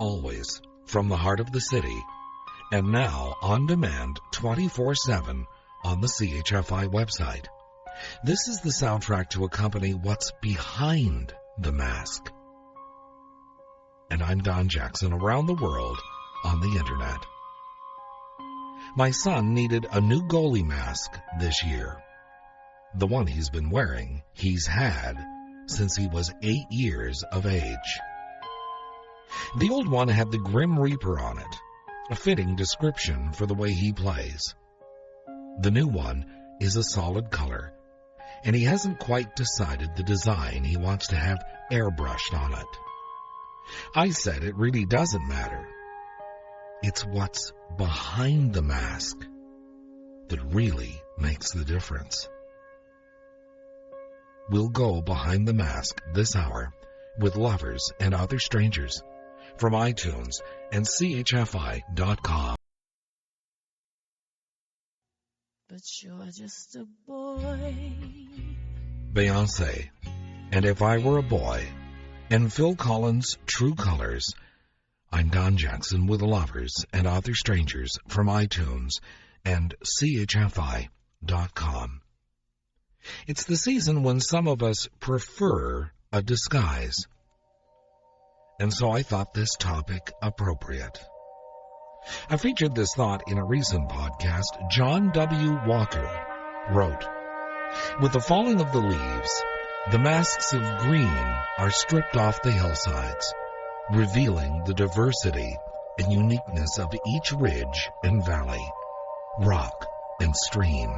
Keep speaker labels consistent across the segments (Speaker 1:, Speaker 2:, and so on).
Speaker 1: always from the heart of the city, and now on demand 24/7 on the CHFI website. This is the soundtrack to accompany what's behind the mask. And I'm Don Jackson, around the world on the internet. My son needed a new goalie mask this year. The one he's been wearing, he's had since he was 8 years of age. The old one had the Grim Reaper on it, a fitting description for the way he plays. The new one is a solid color, and he hasn't quite decided the design he wants to have airbrushed on it. I said it really doesn't matter. It's what's behind the mask that really makes the difference. We'll go behind the mask this hour with Lovers and Other Strangers from iTunes and CHFI.com.
Speaker 2: But you're just a boy.
Speaker 1: Beyonce, and If I Were a Boy, and Phil Collins' True Colors. I'm Don Jackson with Lovers and Other Strangers from iTunes and CHFI.com. It's the season when some of us prefer a disguise, and so I thought this topic appropriate. I featured this thought in a recent podcast. John W. Walker wrote, "With the falling of the leaves, the masks of green are stripped off the hillsides, revealing the diversity and uniqueness of each ridge and valley, rock and stream,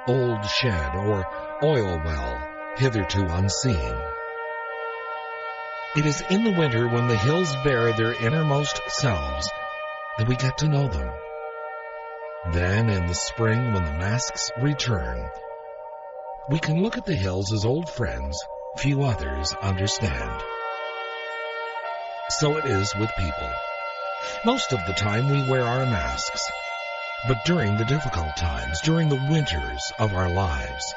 Speaker 1: old shed or oil well, hitherto unseen. It is in the winter, when the hills bare their innermost selves, that we get to know them. Then in the spring, when the masks return, we can look at the hills as old friends few others understand." So it is with people. Most of the time we wear our masks, but during the difficult times, during the winters of our lives,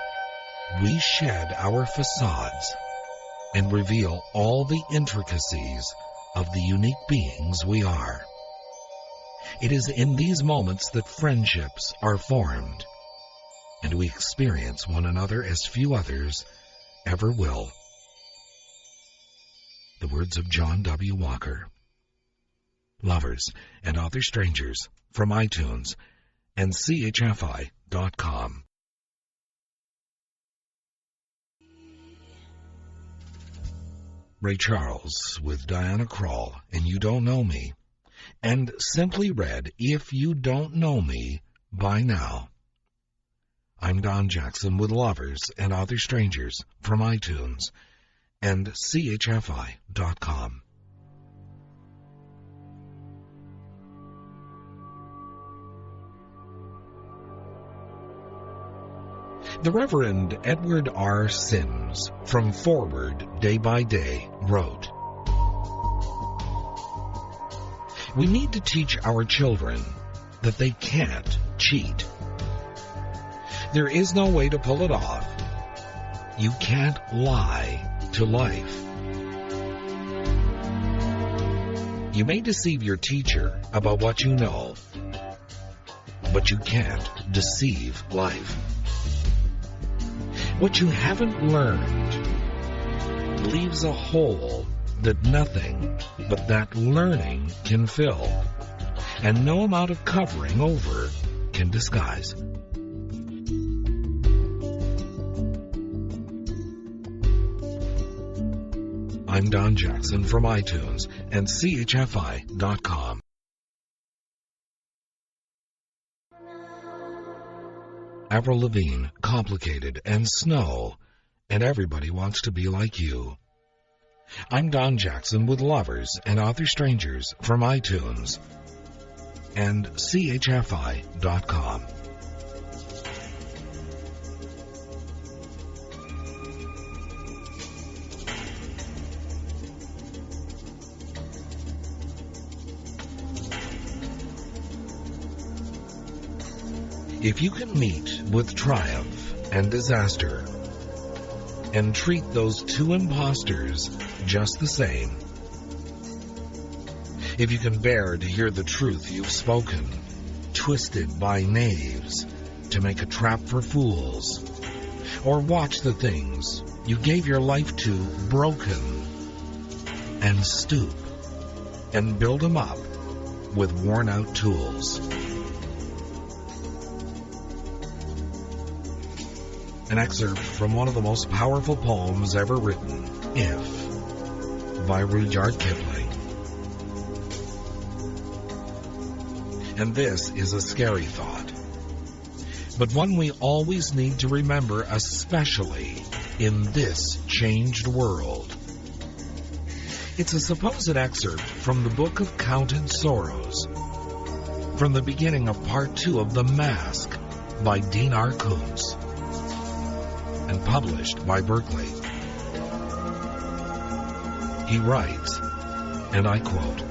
Speaker 1: we shed our facades and reveal all the intricacies of the unique beings we are. It is in these moments that friendships are formed, and we experience one another as few others ever will. The words of John W. Walker. Lovers and Other Strangers from iTunes and CHFI.com. Ray Charles with Diana Krall and You Don't Know Me, and Simply Red, If You Don't Know Me by Now. I'm Don Jackson with Lovers and Other Strangers from iTunes and CHFI.com. The Reverend Edward R. Sims from Forward Day by Day wrote, "We need to teach our children that they can't cheat. There is no way to pull it off. You can't lie to life. You may deceive your teacher about what you know, but you can't deceive life. What you haven't learned leaves a hole that nothing but that learning can fill, and no amount of covering over can disguise." I'm Don Jackson from iTunes and CHFI.com. Avril Lavigne, Complicated, and Snow, and Everybody Wants to Be Like You. I'm Don Jackson with Lovers and Other Strangers from iTunes and CHFI.com. If you can meet with triumph and disaster and treat those two imposters just the same, If you can bear to hear the truth you've spoken, twisted by knaves to make a trap for fools, or watch the things you gave your life to broken, and stoop and build them up with worn-out tools. An excerpt from one of the most powerful poems ever written, If, by Rudyard Kipling. And this is a scary thought, but one we always need to remember, especially in this changed world. It's a supposed excerpt from the Book of Counted Sorrows, from the beginning of Part 2 of The Mask by Dinar Koontz, and published by Berkeley. He writes, and I quote,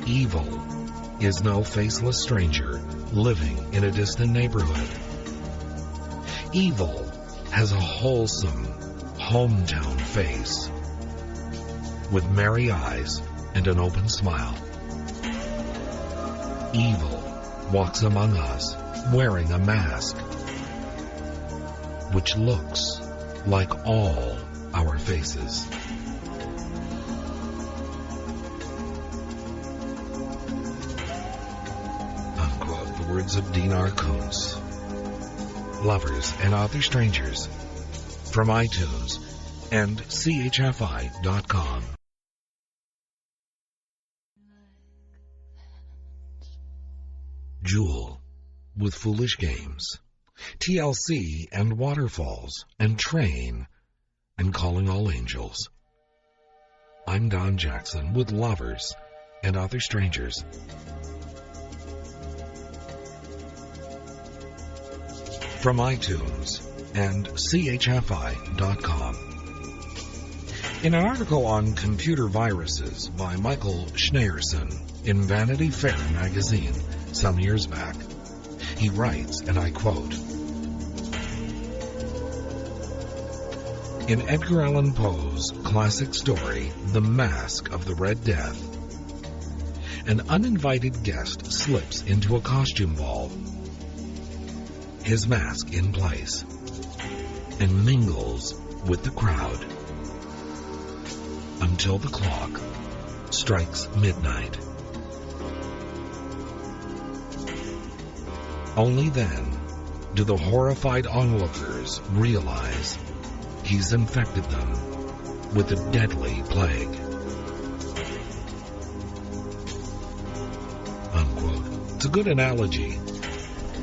Speaker 1: "Evil is no faceless stranger living in a distant neighborhood. Evil has a wholesome hometown face, with merry eyes and an open smile. Evil walks among us wearing a mask, which looks like all our faces." Unquote. The words of Dinar Koontz. Lovers and Other Strangers, from iTunes and CHFI.com. Jewel with Foolish Games, TLC and Waterfalls, and Train, and Calling All Angels. I'm Don Jackson with Lovers and Other Strangers. From iTunes and CHFI.com. In an article on computer viruses by Michael Schneerson in Vanity Fair magazine some years back, he writes, and I quote, "In Edgar Allan Poe's classic story, The Mask of the Red Death, an uninvited guest slips into a costume ball, his mask in place, and mingles with the crowd until the clock strikes midnight. Only then do the horrified onlookers realize he's infected them with a deadly plague." Unquote. It's a good analogy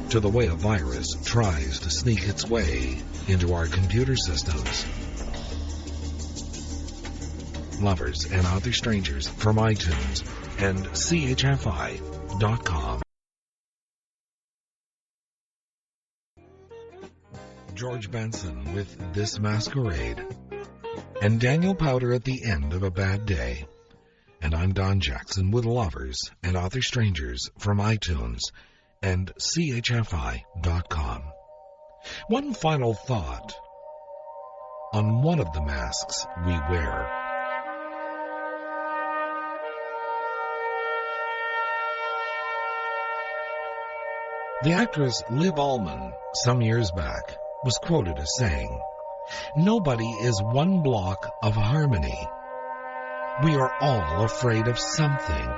Speaker 1: to the way a virus tries to sneak its way into our computer systems. Lovers and Other Strangers, from iTunes and CHFI.com. George Benson with This Masquerade, and Daniel Powter at the end of A Bad Day. And I'm Don Jackson with Lovers and Other Strangers, from iTunes and CHFI.com. One final thought on one of the masks we wear. The actress Liv Ullmann, some years back, was quoted as saying, "Nobody is one block of harmony. We are all afraid of something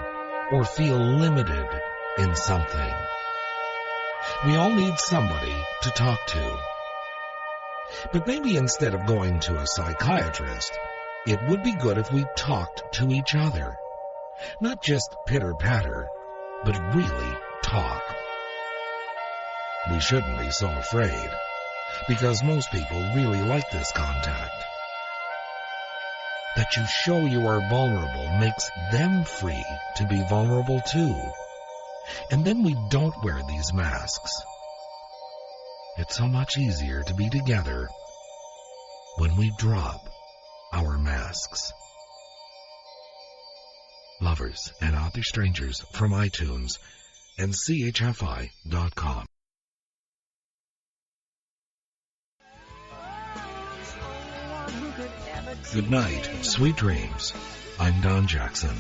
Speaker 1: or feel limited in something. We all need somebody to talk to. But maybe instead of going to a psychiatrist, it would be good if we talked to each other. Not just pitter-patter, but really talk. We shouldn't be so afraid, because most people really like this contact. That you show you are vulnerable makes them free to be vulnerable too. And then we don't wear these masks. It's so much easier to be together when we drop our masks." Lovers and Other Strangers, from iTunes and CHFI.com. Good night, sweet dreams. I'm Don Jackson.